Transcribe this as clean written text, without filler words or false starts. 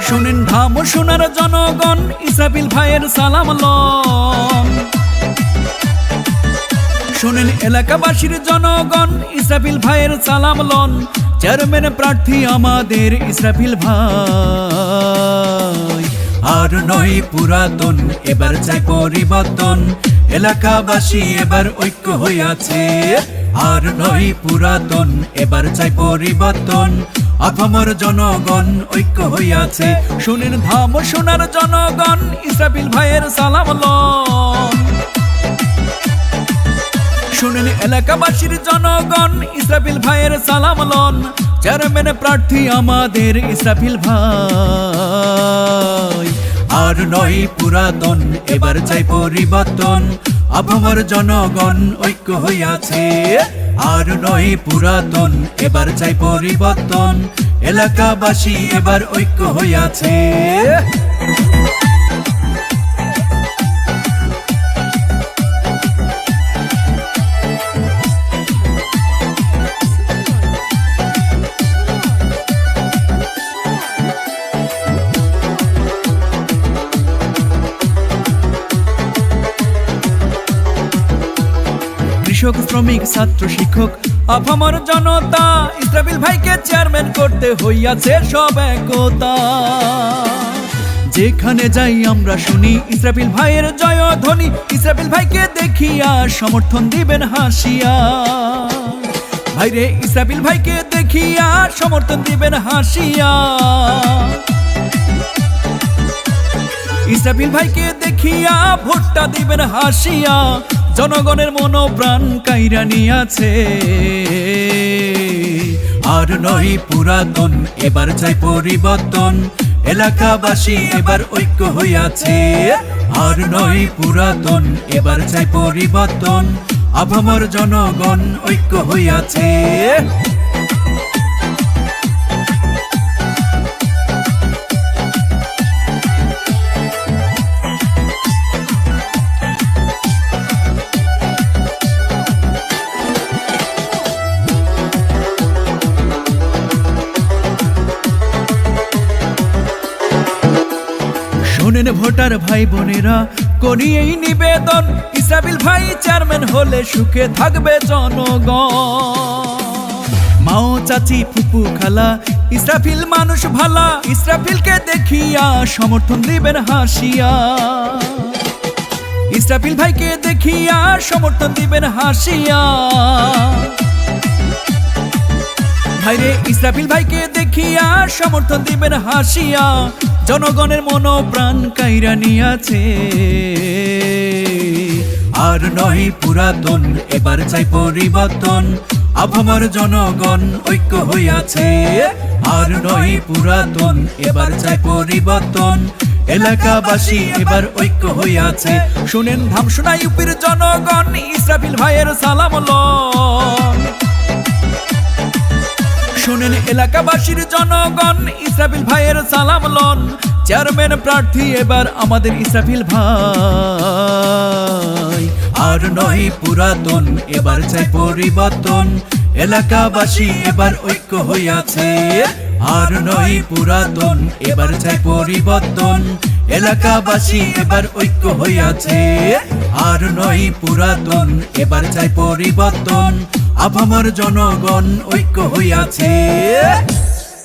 শুনেন ধাম সোনার জনগণ, ইসরাফিল ভাইয়ের সালাম লন। শুনেন এলাকাবাসীর জনগণ, ইসরাফিল ভাইয়ের সালাম লন। চেয়ারম্যান প্রার্থী আমাদের ইসরাফিল ভাই। আর নয় পুরাতন, এবার চাই পরিবর্তন। এলাকাবাসী এবার ঐক্য হইয়াছে। আর নয় পুরাতন, এবার চাই পরিবর্তন। আপামর জনগণ ঐক্য হইয়াছে। শুনেন ধাম সোনার জনগণ, ইসরাফিল ভাইয়ের সালাম লন। শুনেন এলাকাবাসীর জনগণ, ইসরাফিল ভাইয়ের সালাম লন। চেয়ারম্যান প্রার্থী আমাদের ইসরাফিল ভাই। আর নয় পুরাতন, এবার চাই পরিবর্তন। আপামর জনগণ ঐক্য হইয়াছে। আর নয় পুরাতন, এবার চাই পরিবর্তন। এলাকাবাসী এবার ঐক্য হইয়াছে। কৃষক, শ্রমিক, ছাত্র, শিক্ষক, আপামর জনতা, ইসরাফিল ভাইকে চেয়ারম্যান করতে হইয়াছে সব একতা। যেখানে যাই আমরা শুনি ইসরাফিল ভাইয়ের জয়ধ্বনি। ইসরাফিল ভাইকে দেখিয়া সমর্থন দিবেন হাসিয়া। ভাইরে ইসরাফিল ভাইকে দেখিয়া সমর্থন দিবেন হাসিয়া। ইসরাফিল ভাইকে দেখিয়া ভোটটা দিবেন হাসিয়া। জনগণের মনোপ্রাণ কাইরা নিয়াছে। আর নয় পুরাতন, এবার চাই পরিবর্তন। এলাকাবাসী এবার ঐক্য হইয়াছে। আর নয় পুরাতন, এবার চাই পরিবর্তন। আপামর জনগণ ঐক্য হইয়াছে। শুনেন ভোটার ভাই বোনেরা, করি এই নিবেদন। ইসরাফিল ভাই চেয়ারম্যান হলে সুখে থাকবে জনগণ। মাও, চাচি, ফুপু, খালা, ইসরাফিল মানুষ ভালা। ইসরাফিলকে দেখিয়া সমর্থন দিবেন হাসিয়া। ইসরাফিল ভাইকে দেখিয়া সমর্থন দিবেন হাসিয়া। ভাইরে ইসরাফিল ভাইকে দেখিয়া সমর্থন দিবেন হাসিয়া। জনগণের মনোপ্রাণ কাইরা নিয়াছে। আর নয় পুরাতন, এবার চাই পরিবর্তন। আপামর জনগণ ঐক্য হইয়াছে। আর নয় পুরাতন, এবার চাই পরিবর্তন। এলাকাবাসী এবার ঐক্য হইয়াছে। শুনেন ধামসোনা ইউপির জনগণ, ইসরাফিল ভাইয়ের সালাম লন। শুনেন এলাকাবাসীর জনগণ, ইসরাফিল ভাইয়ের সালাম লন। চেয়ারম্যান প্রার্থী এবার আমাদের ইসরাফিল ভাই। আর নয় পুরাতন, এবার চাই পরিবর্তন। এলাকাবাসী এবার ঐক্য হইয়াছে। আর নয় পুরাতন, এবার চাই পরিবর্তন। এলাকাবাসী এবার ঐক্য হইয়াছে। আর নয় পুরাতন, এবার চাই পরিবর্তন। আপামর জনগণ ঐক্য হইয়াছে।